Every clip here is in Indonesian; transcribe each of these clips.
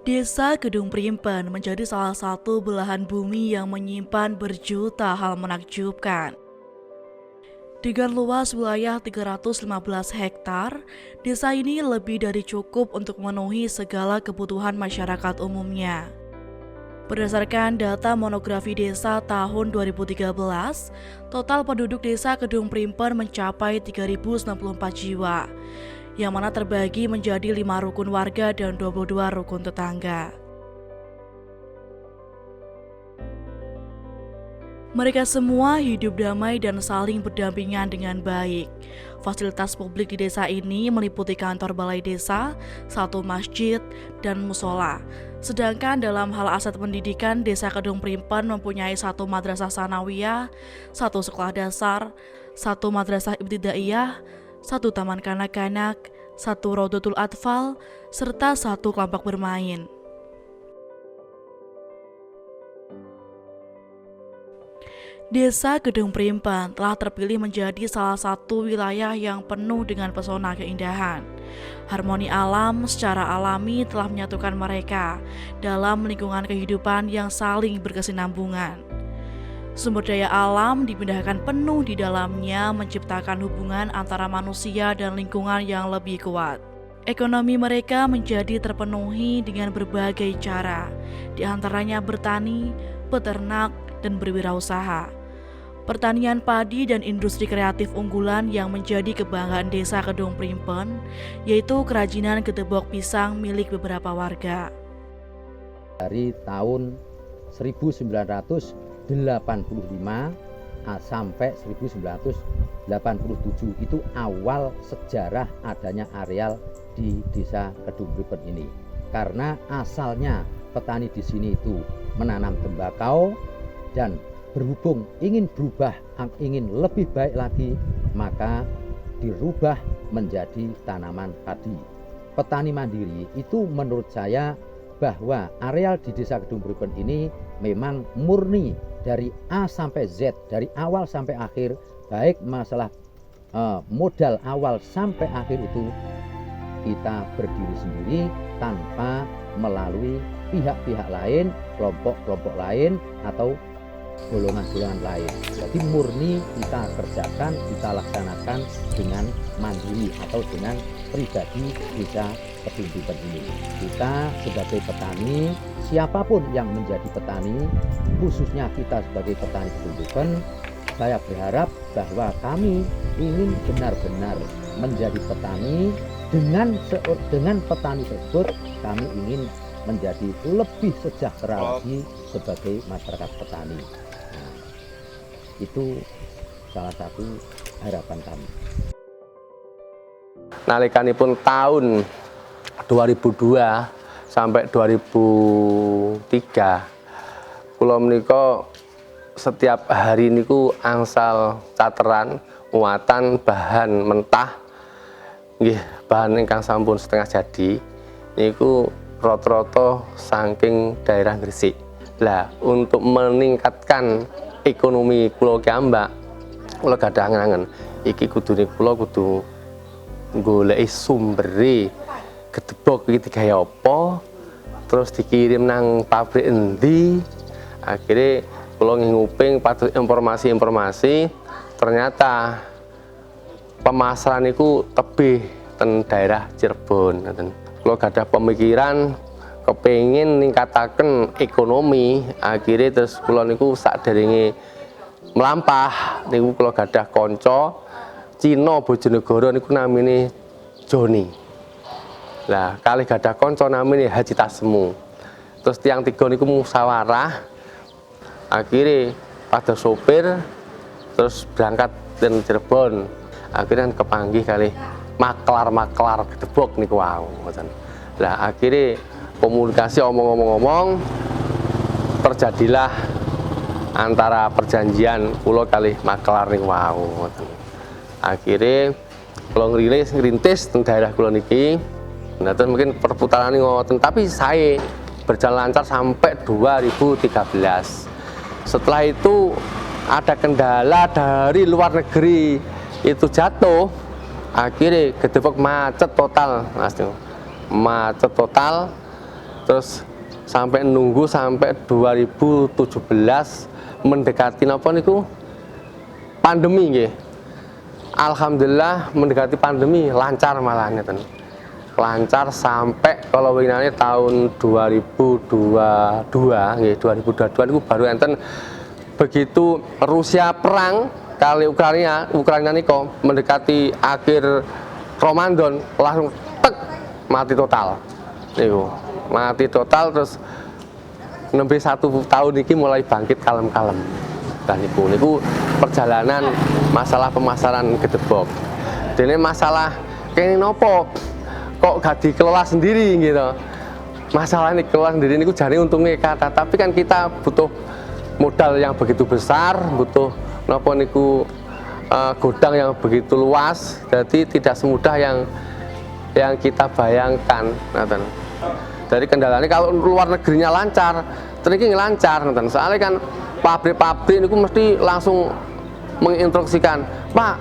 Desa Kedung Primpen menjadi salah satu belahan bumi yang menyimpan berjuta hal menakjubkan. Dengan luas wilayah 315 hektar, desa ini lebih dari cukup untuk memenuhi segala kebutuhan masyarakat umumnya. Berdasarkan data monografi desa tahun 2013, total penduduk desa Kedung Primpen mencapai 3.094 jiwa, yang mana terbagi menjadi 5 rukun warga dan 22 rukun tetangga. Mereka semua hidup damai dan saling berdampingan dengan baik. Fasilitas publik di desa ini meliputi kantor balai desa, satu masjid, dan musola. Sedangkan dalam hal aset pendidikan, desa Kedung Primpen mempunyai satu madrasah sanawiyah, satu sekolah dasar, satu madrasah ibtidaiyah, satu taman kanak-kanak, satu Raudatul Atfal, serta satu kelompok bermain. Desa Kedung Primpen telah terpilih menjadi salah satu wilayah yang penuh dengan pesona keindahan. Harmoni alam secara alami telah menyatukan mereka dalam lingkungan kehidupan yang saling berkesinambungan. Sumber daya alam dipindahkan penuh di dalamnya, menciptakan hubungan antara manusia dan lingkungan yang lebih kuat. Ekonomi mereka menjadi terpenuhi dengan berbagai cara, di antaranya bertani, peternak, dan berwirausaha. Pertanian padi dan industri kreatif unggulan yang menjadi kebanggaan desa Kedung Primpen, yaitu kerajinan gedebok pisang milik beberapa warga. Dari tahun 1985 sampai 1987 itu awal sejarah adanya areal di desa Kedung Primpen ini. Karena asalnya petani di sini itu menanam tembakau dan berhubung ingin berubah, ingin lebih baik lagi, maka dirubah menjadi tanaman padi. Petani mandiri itu menurut saya bahwa areal di desa Kedung Primpen ini memang murni dari A sampai Z, dari awal sampai akhir, baik masalah modal awal sampai akhir itu kita berdiri sendiri tanpa melalui pihak-pihak lain, kelompok-kelompok lain, atau golongan-golongan lain. Jadi murni kita kerjakan, kita laksanakan dengan mandiri atau dengan pribadi desa Kedung Primpen ini. Kita sebagai petani, siapapun yang menjadi petani, khususnya kita sebagai petani Kedung Primpen, saya berharap bahwa kami ingin benar-benar menjadi petani. Dengan petani tersebut kami ingin menjadi lebih sejahtera lagi sebagai masyarakat petani. Nah, itu salah satu harapan kami. Nalikanipun tahun 2002 sampai 2003, kula menika setiap hari niku angsal cateran muatan bahan mentah, nggih bahan ingkang sampun setengah jadi niku rata-rata saking daerah Gresik. Lah untuk meningkatkan ekonomi kula kiambak, kula gadah angen-angen iki kudune kula kudu goleki sumbere gedebok iki digawe apa, terus dikirim nang pabrik endi. Akhirnya kula nguping patut informasi-informasi, ternyata pemasaran itu tebih ten daerah Cirebon. Kalau gadah pemikiran kepengin ningkataken ekonomi, akhirnya terus kula niku sakderenge melampah niku kula gadah kanca Cina Bojonegoro niku namine Joni. Lah kalih gadah kanca namine Haji Tasmu. Terus tiang tiga niku musyawarah, akhirnya pada sopir terus berangkat dan Cirebon. Akhirnya kepanggih kali maklar gedebok niku wau ngoten. Lah akhirnya komunikasi omong-omong terjadilah antara perjanjian kula kali maklar niku wau ngoten. Akhirnya kula ngrintis teng daerah kula niki. Nah, mungkin perputaran ngoten, tapi saya berjalan lancar sampai 2013. Setelah itu ada kendala dari luar negeri itu jatuh, akhirnya gedebok macet total, Mas. Macet total Terus sampai nunggu sampai 2017 mendekati napa niku pandemi nggih. Alhamdulillah mendekati pandemi lancar malah ngeten. Lancar sampai kalau winane tahun 2022 nggih, 2022 niku baru enten begitu Rusia perang kali Ukraina niku mendekati akhir Ramadan langsung tek mati total. Niku mati total, terus nembe 1 tahun ini mulai bangkit kalem-kalem. Dan niku perjalanan masalah pemasaran gedebok. Dene masalah kene nopo kok gak dikelola sendiri gitu. Masalah ini kelola sendiri niku jane untungnya kata, tapi kan kita butuh modal yang begitu besar, butuh nopo niku gudang yang begitu luas, jadi tidak semudah yang kita bayangkan. Dari kendalanya kalau luar negerinya lancar, terus lancar, soalnya kan pabrik-pabrik itu mesti langsung menginstruksikan, Pak,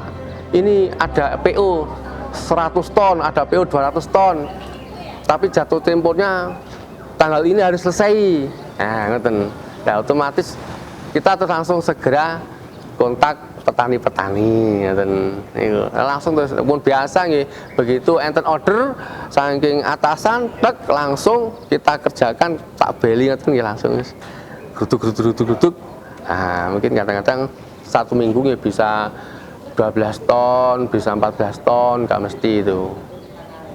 ini ada PO 100 ton, ada PO 200 ton, tapi jatuh temponya tanggal ini harus selesai. Nah, otomatis kita terus langsung segera kontak petani-petani, langsung terus pun biasa nih, begitu enten order saking atasan, tek langsung kita kerjakan, tak beli langsung geruduk. Nah, mungkin kadang-kadang 1 minggu nih bisa 12 ton, bisa 14 ton, nggak mesti itu.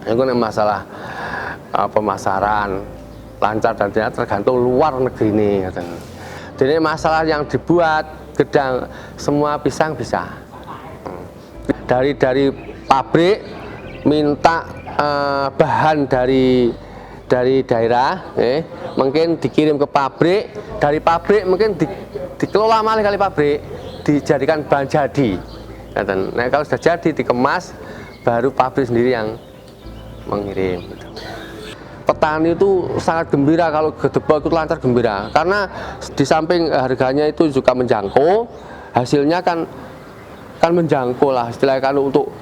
Itu masalah pemasaran lancar dan tidak tergantung luar negeri ini. Jadi masalah yang dibuat gedang semua pisang bisa. Dari pabrik minta bahan dari daerah, mungkin dikirim ke pabrik, dari pabrik mungkin dikelola malah kali pabrik, dijadikan bahan jadi. Nah, kalau sudah jadi dikemas, baru pabrik sendiri yang mengirim. Petani itu sangat gembira kalau gedebok itu lancar, gembira karena di samping harganya itu juga menjangkau, hasilnya kan menjangkau lah istilahnya. Kalau untuk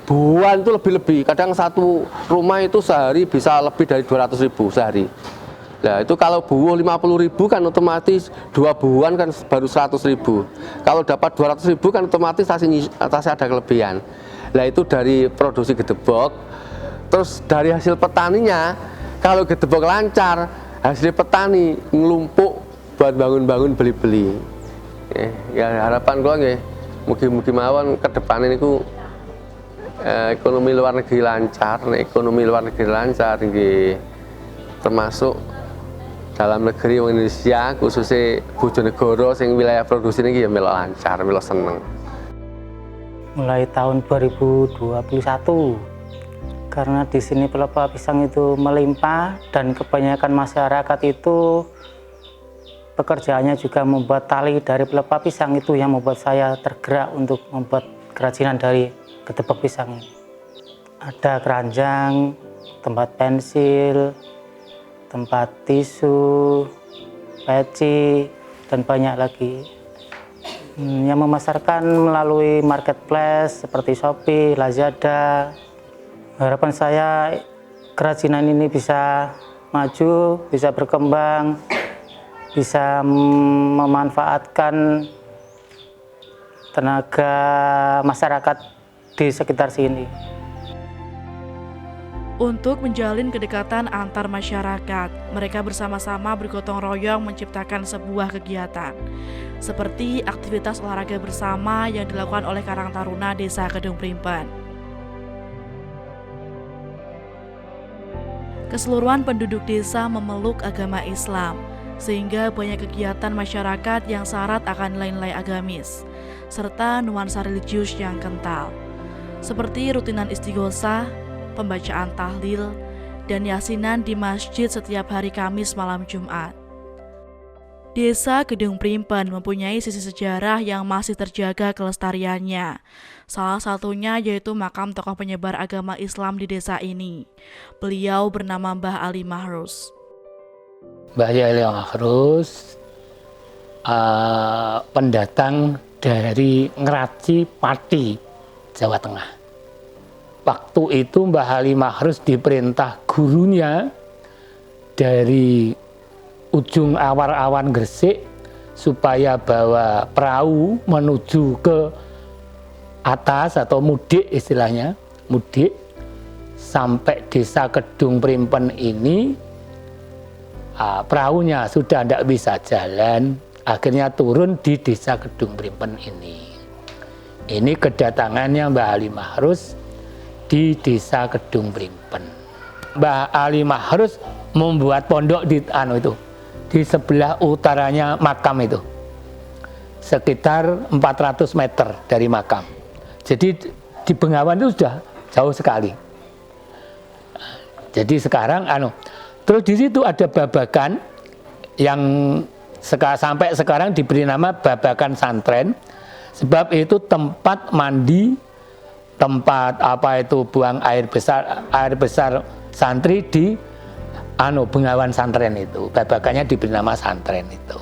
buahan itu lebih-lebih, kadang satu rumah itu sehari bisa lebih dari 200.000 sehari. Nah, itu kalau buah 50.000 kan otomatis 2 buahan kan baru 100.000. Kalau dapat 200.000 kan otomatis tasnya ada kelebihan. Nah, itu dari produksi gedebok. Terus dari hasil petaninya, kalau gedebok lancar, hasil petani ngelumpuk buat bangun-bangun beli-beli. Ya harapan gua nggih, mugi-mugi mawon ke depan ini ekonomi luar negeri lancar, nggih, termasuk dalam negeri Indonesia, khususnya Bojonegoro sing wilayah produksi ini ya melo lancar, melo seneng. Mulai tahun 2021, karena di sini pelepah pisang itu melimpah dan kebanyakan masyarakat itu pekerjaannya juga membuat tali dari pelepah pisang, itu yang membuat saya tergerak untuk membuat kerajinan dari gedebok pisang ini. Ada keranjang, tempat pensil, tempat tisu, peci, dan banyak lagi. Yang memasarkan melalui marketplace seperti Shopee, Lazada. Harapan saya kerajinan ini bisa maju, bisa berkembang, bisa memanfaatkan tenaga masyarakat di sekitar sini. Untuk menjalin kedekatan antar masyarakat, mereka bersama-sama bergotong royong menciptakan sebuah kegiatan, seperti aktivitas olahraga bersama yang dilakukan oleh Karang Taruna Desa Kedung Primpen. Keseluruhan penduduk desa memeluk agama Islam, sehingga banyak kegiatan masyarakat yang syarat akan nilai-nilai agamis, serta nuansa religius yang kental, seperti rutinan istighosah, pembacaan tahlil, dan yasinan di masjid setiap hari Kamis malam Jumat. Desa Kedung Primpen mempunyai sisi sejarah yang masih terjaga kelestariannya. Salah satunya yaitu makam tokoh penyebar agama Islam di desa ini. Beliau bernama Mbah Ali Mahrus. Mbah Ali Mahrus pendatang dari Ngeraci, Pati, Jawa Tengah. Waktu itu Mbah Ali Mahrus diperintah gurunya dari ujung Awar-Awan Gresik supaya bawa perahu menuju ke atas atau mudik istilahnya, mudik sampai desa Kedung Primpen ini, perahunya sudah tidak bisa jalan, akhirnya turun di desa Kedung Primpen ini. Ini kedatangannya Mbah Ali Mahrus di desa Kedung Primpen. Mbah Ali Mahrus membuat pondok di sebelah utaranya makam itu, sekitar 400 meter dari makam. Jadi di Bengawan itu sudah jauh sekali. Jadi sekarang terus di situ ada babakan yang sampai sekarang diberi nama Babakan Santren, sebab itu tempat mandi, tempat buang air besar santri di Bengawan Santren itu. Babakannya diberi nama Santren itu.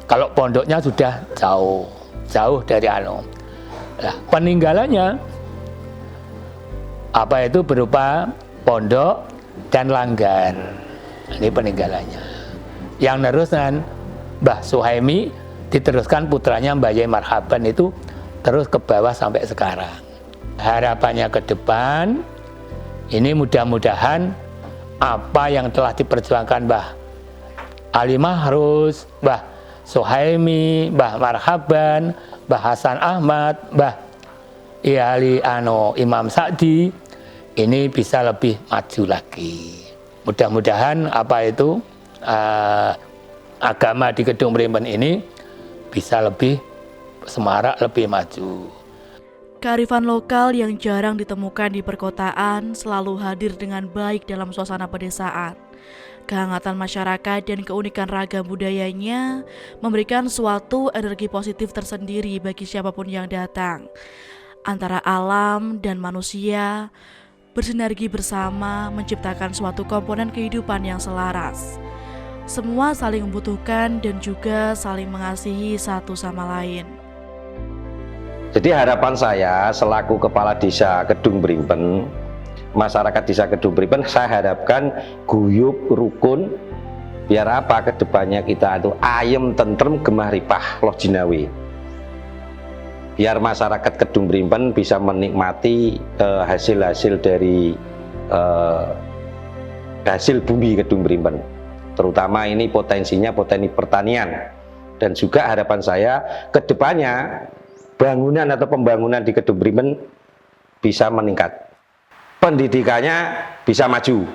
Kalau pondoknya sudah jauh dari Nah, peninggalannya berupa pondok dan langgar. Ini peninggalannya. Yang nerusan Mbah Suhaimi diteruskan putranya Mbah Yai Marhaban itu terus ke bawah sampai sekarang. Harapannya ke depan ini mudah-mudahan apa yang telah diperjuangkan Mbah Ali Mahrus, Mbah Suhaimi, Mbah Marhaban, Mbah Hasan Ahmad, Mbah Iyali Imam Sa'di ini bisa lebih maju lagi. Mudah-mudahan agama di Kedung Primpen ini bisa lebih semarak, lebih maju. Kearifan lokal yang jarang ditemukan di perkotaan selalu hadir dengan baik dalam suasana pedesaan. Kehangatan masyarakat dan keunikan ragam budayanya memberikan suatu energi positif tersendiri bagi siapapun yang datang. Antara alam dan manusia bersinergi bersama menciptakan suatu komponen kehidupan yang selaras. Semua saling membutuhkan dan juga saling mengasihi satu sama lain. Jadi harapan saya selaku Kepala Desa Kedung Primpen, masyarakat Desa Kedung Primpen, saya harapkan guyup, rukun, biar apa kedepannya kita itu ayem, tentrem, gemah ripah, loh jinawi. Biar masyarakat Kedung Primpen bisa menikmati hasil-hasil dari hasil bumi Kedung Primpen. Terutama ini potensi pertanian. Dan juga harapan saya kedepannya bangunan atau pembangunan di Kedung Primpen bisa meningkat. Pendidikannya bisa maju.